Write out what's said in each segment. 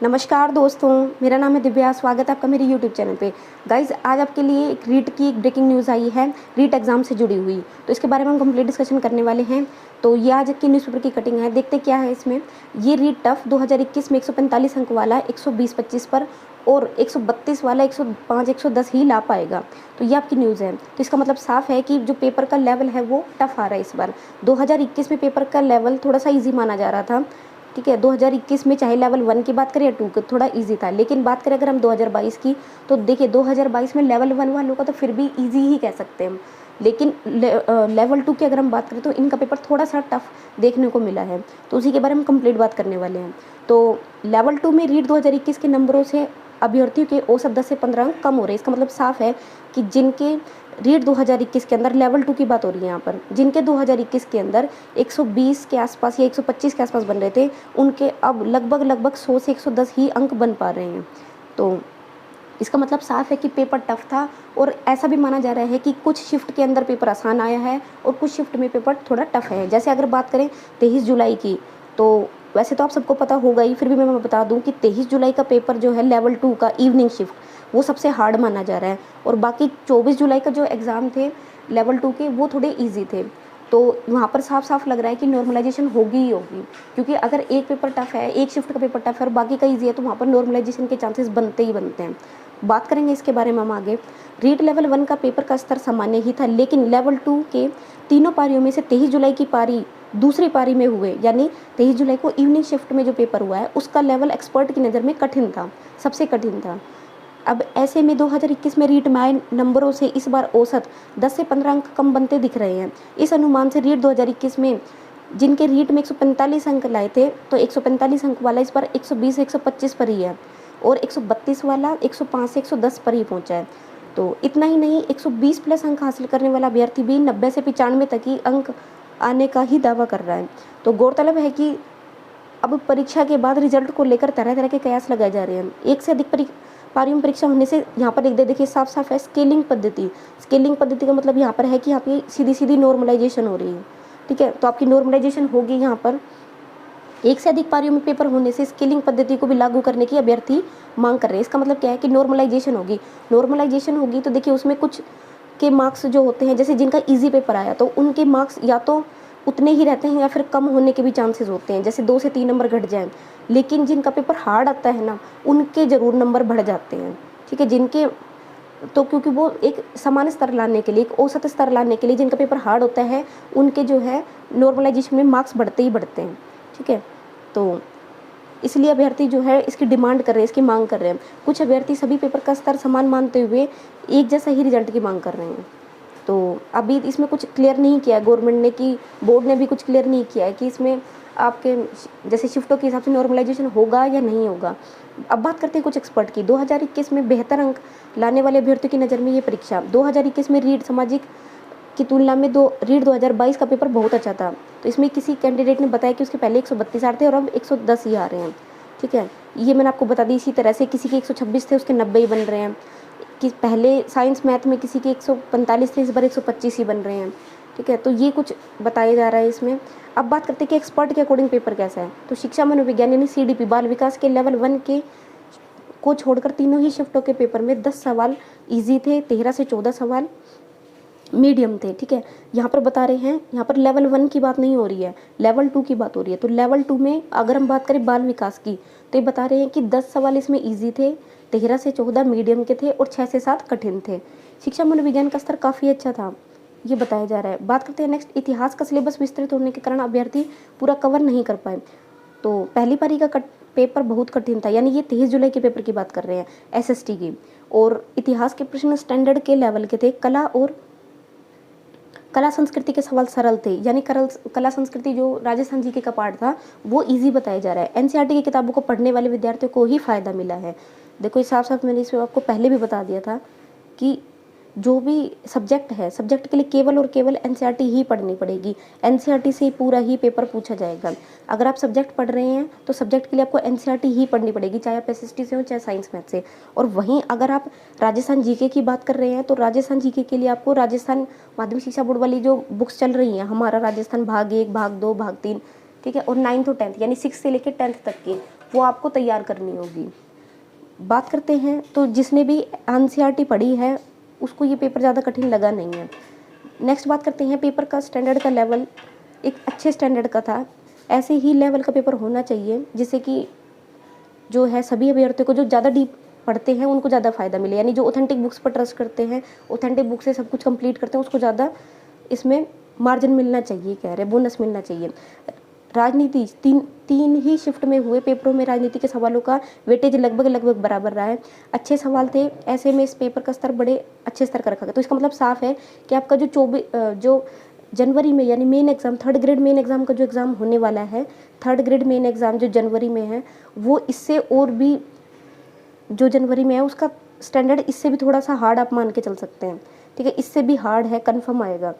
नमस्कार दोस्तों, मेरा नाम है दिव्या। स्वागत है आपका मेरे यूट्यूब चैनल पे। गाइज़, आज आपके लिए एक रीट की एक ब्रेकिंग न्यूज़ आई है, रीट एग्ज़ाम से जुड़ी हुई। तो इसके बारे में हम कंप्लीट डिस्कशन करने वाले हैं। तो ये आज की न्यूज़पेपर की कटिंग है, देखते क्या है इसमें। ये रीट टफ 2021 में 145 अंक वाला 120-25 पर और 132 वाला 105 110 ही ला पाएगा। तो ये आपकी न्यूज़ है। तो इसका मतलब साफ है कि जो पेपर का लेवल है वो टफ आ रहा है इस बार। 2021 में पेपर का लेवल थोड़ा सा ईजी माना जा रहा था, ठीक है। 2021 में चाहे लेवल 1 की बात करें या 2 की, थोड़ा इजी था। लेकिन बात करें अगर हम 2022 की, तो देखिए 2022 में लेवल 1 वालों का तो फिर भी इजी ही कह सकते हैं हम। लेकिन लेवल 2 की अगर हम बात करें तो इनका पेपर थोड़ा सा टफ देखने को मिला है। तो उसी के बारे में कंप्लीट बात करने वाले हैं। तो लेवल 2 में रीट 2021 के नंबरों से अभ्यर्थियों के औसत 10 से 15 अंक कम हो रहे हैं। इसका मतलब साफ है कि जिनके रीट 2021 के अंदर लेवल 2 की बात हो रही है यहाँ पर, जिनके 2021 के अंदर 120 के आसपास या 125 के आसपास बन रहे थे, उनके अब लगभग 100 से 110 ही अंक बन पा रहे हैं। तो इसका मतलब साफ है कि पेपर टफ था। और ऐसा भी माना जा रहा है कि कुछ शिफ्ट के अंदर पेपर आसान आया है और कुछ शिफ्ट में पेपर थोड़ा टफ है। जैसे अगर बात करें 23 जुलाई की, तो वैसे तो आप सबको पता होगा ही, फिर भी मैं बता दूं कि 23 जुलाई का पेपर जो है लेवल 2 का इवनिंग शिफ्ट, वो सबसे हार्ड माना जा रहा है। और बाकी 24 जुलाई का जो एग्ज़ाम थे लेवल 2 के, वो थोड़े ईजी थे। तो वहाँ पर साफ साफ लग रहा है कि नॉर्मलाइजेशन होगी ही होगी, क्योंकि अगर एक पेपर टफ है, एक शिफ्ट का पेपर टफ है और बाकी का ईजी है, तो वहाँ पर नॉर्मलाइजेशन के चांसेस बनते ही बनते हैं। बात करेंगे इसके बारे में हम आगे। रीट लेवल 1 का पेपर का स्तर सामान्य ही था, लेकिन लेवल 2 के तीनों पारियों में से 23 जुलाई की पारी दूसरी पारी में हुए, यानी 23 जुलाई को इवनिंग शिफ्ट में जो पेपर हुआ है उसका लेवल एक्सपर्ट की नज़र में कठिन था, सबसे कठिन था। अब ऐसे में 2021 में रीट में आए नंबरों से इस बार औसत 10 से 15 अंक कम बनते दिख रहे हैं। इस अनुमान से रीट 2021 में जिनके रीट में 145 अंक लाए थे, तो 145 अंक वाला इस बार 120 से 125 पर ही है और 132 वाला 105 से 110 पर ही पहुंचा है। तो इतना ही नहीं, 120 प्लस अंक हासिल करने वाला अभ्यर्थी भी 90 से 95 तक ही अंक आने का ही दावा कर रहा है। तो गौरतलब है कि अब परीक्षा के बाद रिजल्ट को लेकर तरह तरह के कयास लगाए जा रहे हैं। एक से अधिक पारियों में परीक्षा होने से यहाँ पर एक देखिए साफ साफ है स्केलिंग पद्धति। स्केलिंग पद्धति का मतलब यहाँ पर है कि यहाँ पे सीधी सीधी नॉर्मलाइजेशन हो रही है, ठीक है। तो आपकी नॉर्मलाइजेशन होगी यहाँ पर। एक से अधिक पारियों में पेपर होने से स्केलिंग पद्धति को भी लागू करने की अभ्यर्थी मांग कर रहे हैं। इसका मतलब क्या है कि नॉर्मलाइजेशन होगी। नॉर्मलाइजेशन होगी तो देखिए उसमें कुछ के मार्क्स जो होते हैं, जैसे जिनका ईजी पेपर आया तो उनके मार्क्स या तो उतने ही रहते हैं या फिर कम होने के भी चांसेस होते हैं, जैसे 2 से 3 नंबर घट जाएं। लेकिन जिनका पेपर हार्ड आता है ना, उनके ज़रूर नंबर बढ़ जाते हैं, ठीक है। जिनके तो क्योंकि वो एक समान स्तर लाने के लिए, एक औसत स्तर लाने के लिए जिनका पेपर हार्ड होता है, उनके जो है नॉर्मलाइजेशन में मार्क्स बढ़ते ही बढ़ते हैं, ठीक है। तो इसलिए अभ्यर्थी जो है इसकी डिमांड कर रहे हैं, इसकी मांग कर रहे हैं। कुछ अभ्यर्थी सभी पेपर का स्तर समान मानते हुए एक जैसा ही रिजल्ट की मांग कर रहे हैं। तो अभी इसमें कुछ क्लियर नहीं किया है गवर्नमेंट ने, कि बोर्ड ने भी कुछ क्लियर नहीं किया है कि इसमें आपके जैसे शिफ्टों के हिसाब से नॉर्मलाइजेशन होगा या नहीं होगा। अब बात करते हैं कुछ एक्सपर्ट की। 2021 में बेहतर अंक लाने वाले अभ्यर्थियों की नज़र में ये परीक्षा 2021 में रीट सामाजिक की तुलना में रीट 2022 का पेपर बहुत अच्छा था। तो इसमें किसी कैंडिडेट ने बताया कि उसके पहले 132 आ रहे थे और अब 110 ही आ रहे हैं, ठीक है। ये मैंने आपको बता दी। इसी तरह से किसी के 126 थे, उसके 90 ही बन रहे हैं। कि पहले साइंस मैथ में किसी के 145 थे, इस बार 125 ही बन रहे हैं, ठीक है। तो ये कुछ बताया जा रहा है इसमें। अब बात करते हैं कि एक्सपर्ट के अकॉर्डिंग पेपर कैसा है। तो शिक्षा मनोविज्ञान यानी CDP बाल विकास के लेवल 1 के को छोड़कर तीनों ही शिफ्टों के पेपर में 10 सवाल ईजी थे, 13 से 14 सवाल मीडियम थे, ठीक है। यहाँ पर बता रहे हैं, यहाँ पर लेवल 1 की बात नहीं हो रही है, लेवल 2 की बात हो रही है। तो लेवल 2 में अगर हम बात करें बाल विकास की, तो ये बता रहे हैं कि 10 सवाल इसमें ईजी थे, 13 से 14 मीडियम के थे और 6 से 7 कठिन थे। शिक्षा मनोविज्ञान का स्तर काफ़ी अच्छा था, ये बताया जा रहा है। बात करते हैं नेक्स्ट, इतिहास का सिलेबस विस्तृत होने के कारण अभ्यर्थी पूरा कवर नहीं कर पाए। तो पहली पारी का पेपर बहुत कठिन था, यानी ये 23 जुलाई के पेपर की बात कर रहे हैं, SST की। और इतिहास के प्रश्न स्टैंडर्ड के लेवल के थे। कला संस्कृति के सवाल सरल थे, यानी कला संस्कृति जो राजस्थान जी के का पार्ट था वो इजी बताया जा रहा है। NCERT की किताबों को पढ़ने वाले विद्यार्थियों को ही फ़ायदा मिला है। देखो साफ साफ मैंने इसमें आपको पहले भी बता दिया था कि जो भी सब्जेक्ट है, सब्जेक्ट के लिए केवल और केवल NCERT ही पढ़नी पड़ेगी। NCERT से पूरा ही पेपर पूछा जाएगा। अगर आप सब्जेक्ट पढ़ रहे हैं तो सब्जेक्ट के लिए आपको NCERT ही पढ़नी पड़ेगी, चाहे आप SST से हो चाहे साइंस मैथ से। और वहीं अगर आप राजस्थान GK की बात कर रहे हैं तो राजस्थान GK के लिए आपको राजस्थान माध्यमिक शिक्षा बोर्ड वाली जो बुक्स चल रही हैं, हमारा राजस्थान भाग 1, भाग 2, भाग 3, ठीक है, और 9th और 10th यानी 6 से लेकर 10th तक की, वो आपको तैयार करनी होगी। बात करते हैं तो जिसने भी एनसीईआरटी पढ़ी है उसको ये पेपर ज़्यादा कठिन लगा नहीं है। नेक्स्ट बात करते हैं पेपर का स्टैंडर्ड का लेवल एक अच्छे स्टैंडर्ड का था। ऐसे ही लेवल का पेपर होना चाहिए जिससे कि जो है सभी अभ्यर्थियों को जो ज़्यादा डीप पढ़ते हैं उनको ज़्यादा फ़ायदा मिले, यानी जो ऑथेंटिक बुक्स पर ट्रस्ट करते हैं, ऑथेंटिक बुक से सब कुछ कंप्लीट करते हैं, उसको ज़्यादा इसमें मार्जिन मिलना चाहिए, कह रहे बोनस मिलना चाहिए। राजनीति तीन ही शिफ्ट में हुए पेपरों में राजनीति के सवालों का वेटेज लगभग बराबर रहा है। अच्छे सवाल थे, ऐसे में इस पेपर का स्तर बड़े अच्छे स्तर का रखा गया। तो इसका मतलब साफ है कि आपका जो जनवरी में यानी main exam, third grade main exam का जो एग्ज़ाम होने वाला है, थर्ड ग्रेड मेन एग्ज़ाम जो जनवरी में है, वो इससे और भी जो जनवरी में है उसका स्टैंडर्ड इससे भी थोड़ा सा हार्ड आप मान के चल सकते हैं। ठीक है, इससे भी हार्ड है, कन्फर्म आएगा,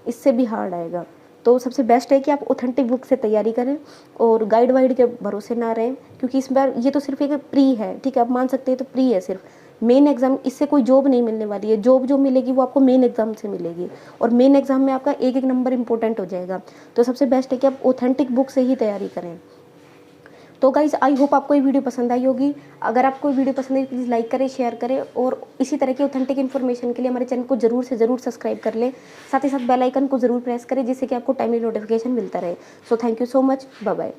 इससे भी हार्ड आएगा। तो सबसे बेस्ट है कि आप ऑथेंटिक बुक से तैयारी करें और गाइड वाइड के भरोसे ना रहें, क्योंकि इस बार ये तो सिर्फ एक प्री है। ठीक है, आप मान सकते हैं तो प्री है सिर्फ, मेन एग्ज़ाम इससे कोई जॉब नहीं मिलने वाली है। जॉब जो मिलेगी वो आपको मेन एग्ज़ाम से मिलेगी और मेन एग्ज़ाम में आपका एक नंबर इंपॉर्टेंट हो जाएगा। तो सबसे बेस्ट है कि आप ऑथेंटिक बुक से ही तैयारी करें। तो गाइज़ आई होप आपको ये वीडियो पसंद आई होगी। अगर आपको ये वीडियो पसंद आई प्लीज़ लाइक करें, शेयर करें और इसी तरह की ऑथेंटिक इन्फॉर्मेशन के लिए हमारे चैनल को ज़रूर से ज़रूर सब्सक्राइब कर लें। साथ ही साथ बेल आइकन को ज़रूर प्रेस करें जिससे कि आपको टाइमली नोटिफिकेशन मिलता रहे। So thank you so much, bye bye.